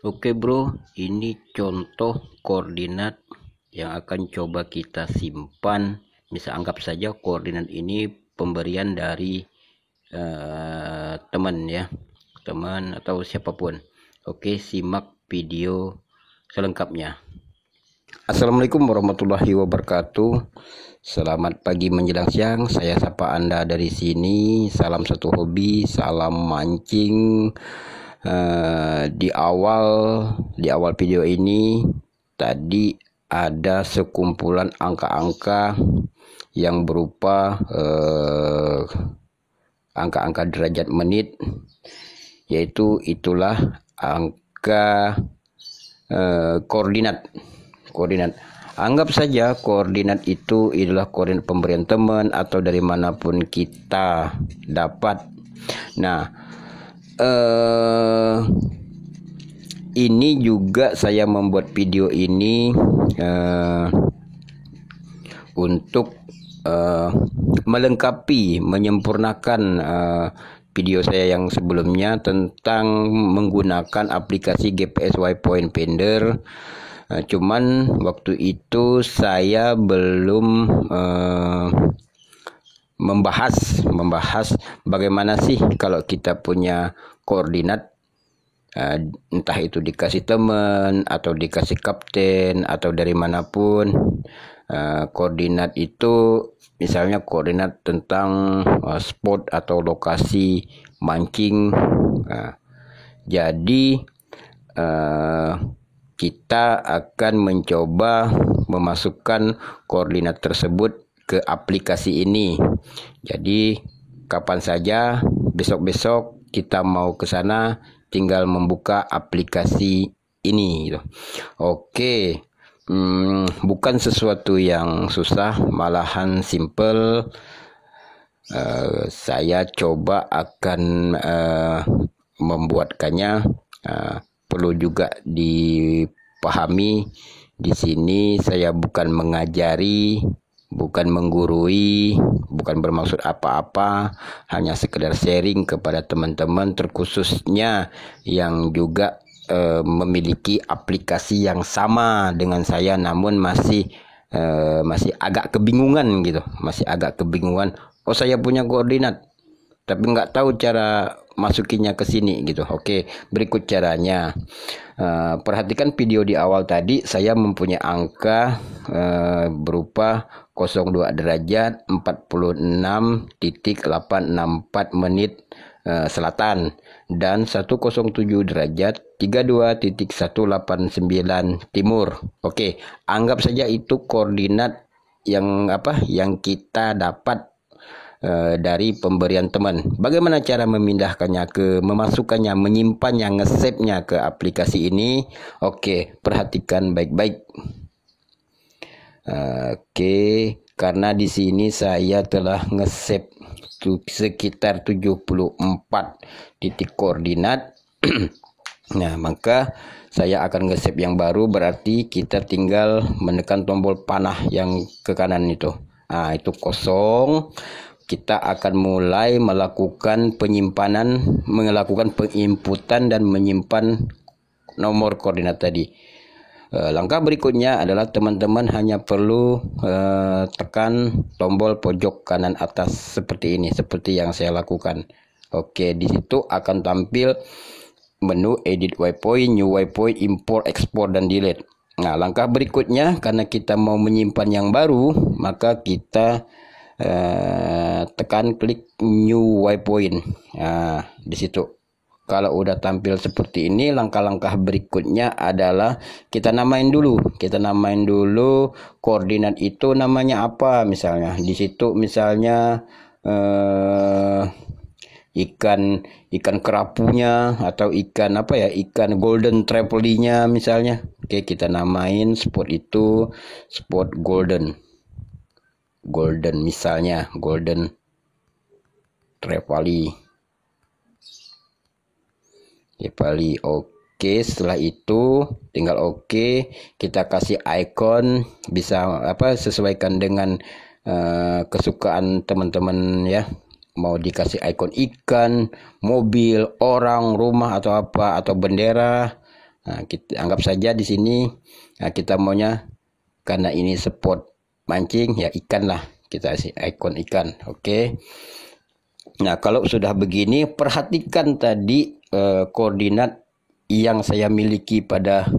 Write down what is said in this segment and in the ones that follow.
Oke bro, ini contoh koordinat yang akan coba kita simpan. Bisa anggap saja koordinat ini pemberian dari teman ya, teman atau siapapun. Oke, simak video selengkapnya. Assalamualaikum warahmatullahi wabarakatuh. Selamat pagi menjelang siang. Saya sapa Anda dari sini. Salam satu hobi, salam mancing. Di awal video ini tadi ada sekumpulan angka-angka yang berupa angka-angka derajat menit, yaitu itulah angka koordinat. Anggap saja koordinat itu adalah koordinat pemberian teman atau dari manapun kita dapat. Nah, ini juga saya membuat video ini untuk melengkapi, menyempurnakan video saya yang sebelumnya tentang menggunakan aplikasi GPS Waypoint Finder. Cuman waktu itu saya belum membahas bagaimana sih kalau kita punya koordinat, entah itu dikasih teman atau dikasih kapten atau dari manapun. Koordinat itu misalnya koordinat tentang spot atau lokasi mancing. Jadi kita akan mencoba memasukkan koordinat tersebut ke aplikasi ini. Jadi kapan saja, besok-besok kita mau ke sana, tinggal membuka aplikasi ini gitu. Oke. Bukan sesuatu yang susah, malahan simple. Saya coba akan membuatkannya. Perlu juga dipahami, di sini saya bukan mengajari, bukan menggurui, bukan bermaksud apa-apa, hanya sekedar sharing kepada teman-teman, terkhususnya yang juga memiliki aplikasi yang sama dengan saya, namun masih agak kebingungan gitu, Oh, saya punya koordinat, tapi nggak tahu cara masukinnya ke sini gitu. Oke, berikut caranya. Perhatikan video di awal tadi, saya mempunyai angka berupa 02 derajat 46.864 menit selatan dan 107 derajat 32.189 timur. Oke, anggap saja itu koordinat yang kita dapat dari pemberian teman. Bagaimana cara memindahkannya, memasukkannya, menyimpannya, nge-save-nya ke aplikasi ini? Oke, perhatikan baik-baik. Oke, karena di sini saya telah nge-save sekitar 74 titik koordinat. Nah, maka saya akan nge-save yang baru, berarti kita tinggal menekan tombol panah yang ke kanan itu. Nah, itu kosong. Kita akan mulai melakukan penginputan dan menyimpan nomor koordinat tadi. Langkah berikutnya adalah teman-teman hanya perlu tekan tombol pojok kanan atas seperti ini, seperti yang saya lakukan. Oke, di situ akan tampil menu edit waypoint, new waypoint, import, export, dan delete. Nah, langkah berikutnya, karena kita mau menyimpan yang baru, maka kita tekan klik new waypoint. Nah, di situ. Kalau udah tampil seperti ini, langkah-langkah berikutnya adalah kita namain dulu. Koordinat itu namanya apa misalnya. Di situ misalnya ikan kerapunya atau ikan golden trevally-nya misalnya. Oke, kita namain spot itu spot golden misalnya, golden trevally. Oke, setelah itu tinggal kita kasih icon, bisa sesuaikan dengan kesukaan teman-teman ya. Mau dikasih icon ikan, mobil, orang, rumah atau apa, atau bendera. Nah, kita anggap saja di sini kita maunya karena ini spot mancing ya ikan lah, kita kasih ikon ikan. Oke. Nah, kalau sudah begini perhatikan tadi koordinat yang saya miliki pada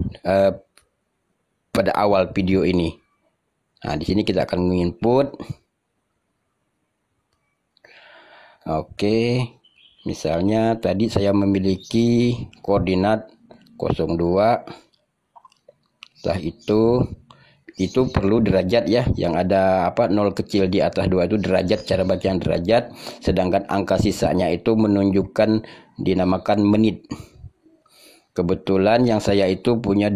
awal video ini. Nah, di sini kita akan menginput. Oke. Misalnya tadi saya memiliki koordinat 02. Setelah itu perlu derajat ya, yang ada 0 kecil di atas 2 itu derajat, cara bacaan derajat, sedangkan angka sisanya itu menunjukkan dinamakan menit. Kebetulan yang saya itu punya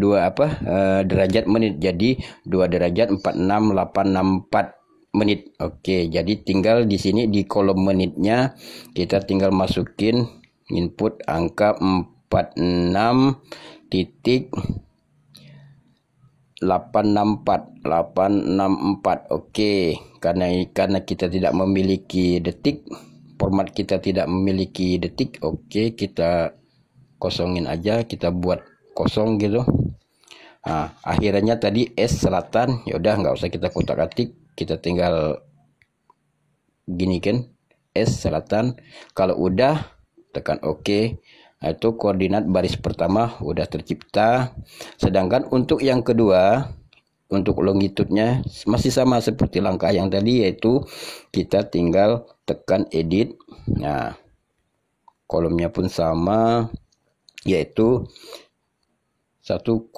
derajat menit, jadi 2 derajat 46864 menit. Oke, jadi tinggal di sini di kolom menitnya kita tinggal masukin input angka 46.864. Oke, karena kita tidak memiliki detik, format kita tidak memiliki detik. Oke, kita kosongin aja, kita buat kosong gitu. Nah, akhirnya tadi S selatan, ya udah nggak usah kita kotak-atik, kita tinggal gini kan, S selatan. Kalau udah tekan OK. Nah, itu koordinat baris pertama udah tercipta. Sedangkan untuk yang kedua, untuk longitudenya masih sama seperti langkah yang tadi, yaitu kita tinggal tekan edit. Nah, kolomnya pun sama, yaitu 107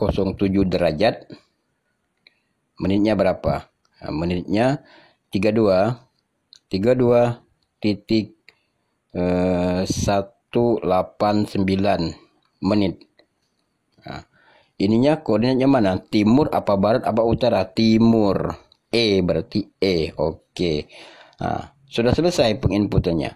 derajat. Menitnya berapa? Nah, menitnya 32 titik 189 menit. Nah, ininya koordinatnya mana? Timur apa barat apa utara? Timur. Berarti Oke. Nah, sudah selesai penginputannya.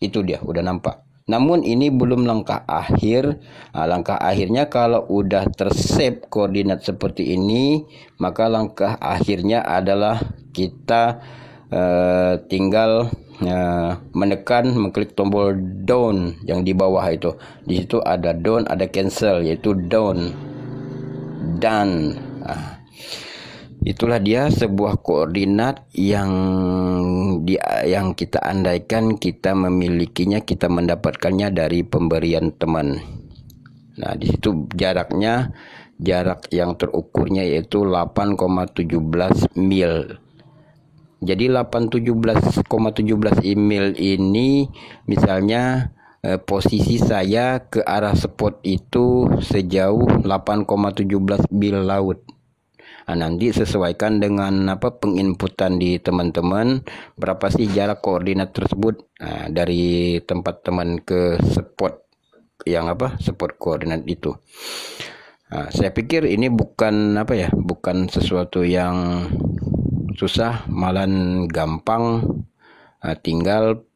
Itu dia, udah nampak. Namun ini belum langkah akhir. Nah, langkah akhirnya kalau udah tersave koordinat seperti ini, maka langkah akhirnya adalah kita tinggal mengklik tombol down yang di bawah itu. Di situ ada down, ada cancel, yaitu down, done. Nah, itulah dia sebuah koordinat yang kita andaikan kita memilikinya, kita mendapatkannya dari pemberian teman. Nah, di situ jarak yang terukurnya yaitu 8,17 mil. Jadi 8,17 mil ini misalnya posisi saya ke arah spot itu sejauh 8,17 mil laut. Nah, nanti sesuaikan dengan penginputan di teman-teman, berapa sih jarak koordinat tersebut dari tempat teman ke spot yang spot koordinat itu. Saya pikir ini bukan bukan sesuatu yang susah, malahan gampang. Tinggal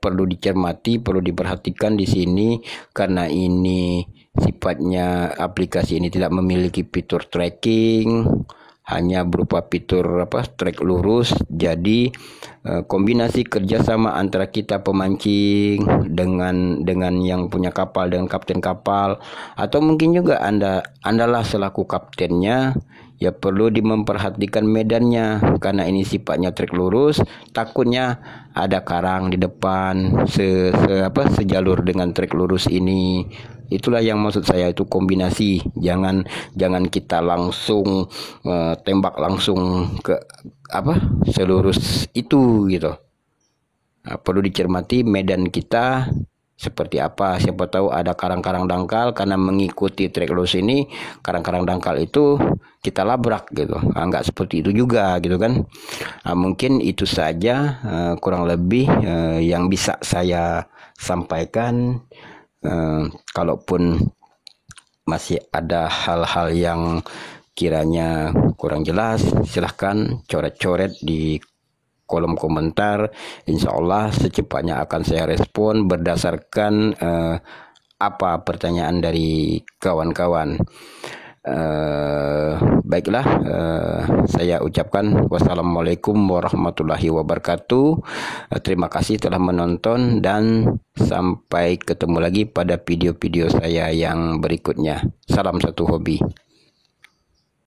perlu dicermati, perlu diperhatikan di sini, karena ini sifatnya aplikasi ini tidak memiliki fitur tracking, hanya berupa fitur track lurus. Jadi kombinasi kerjasama antara kita pemancing dengan yang punya kapal, dengan kapten kapal, atau mungkin juga andalah selaku kaptennya, ya perlu memperhatikan medannya, karena ini sifatnya trek lurus, takutnya ada karang di depan sejalur dengan trek lurus ini. Itulah yang maksud saya, itu kombinasi. Jangan kita langsung tembak langsung ke selurus itu gitu. Nah, perlu dicermati medan kita seperti apa. Siapa tahu ada karang-karang dangkal, karena mengikuti trek lurus ini, karang-karang dangkal itu kita labrak gitu. Enggak seperti itu juga gitu kan. Mungkin itu saja kurang lebih yang bisa saya sampaikan. Kalaupun masih ada hal-hal yang kiranya kurang jelas, silahkan coret-coret di kolom komentar. Insya Allah secepatnya akan saya respon berdasarkan apa pertanyaan dari kawan-kawan. Baiklah, saya ucapkan wassalamualaikum warahmatullahi wabarakatuh. Terima kasih telah menonton dan sampai ketemu lagi pada video-video saya yang berikutnya. Salam satu hobi.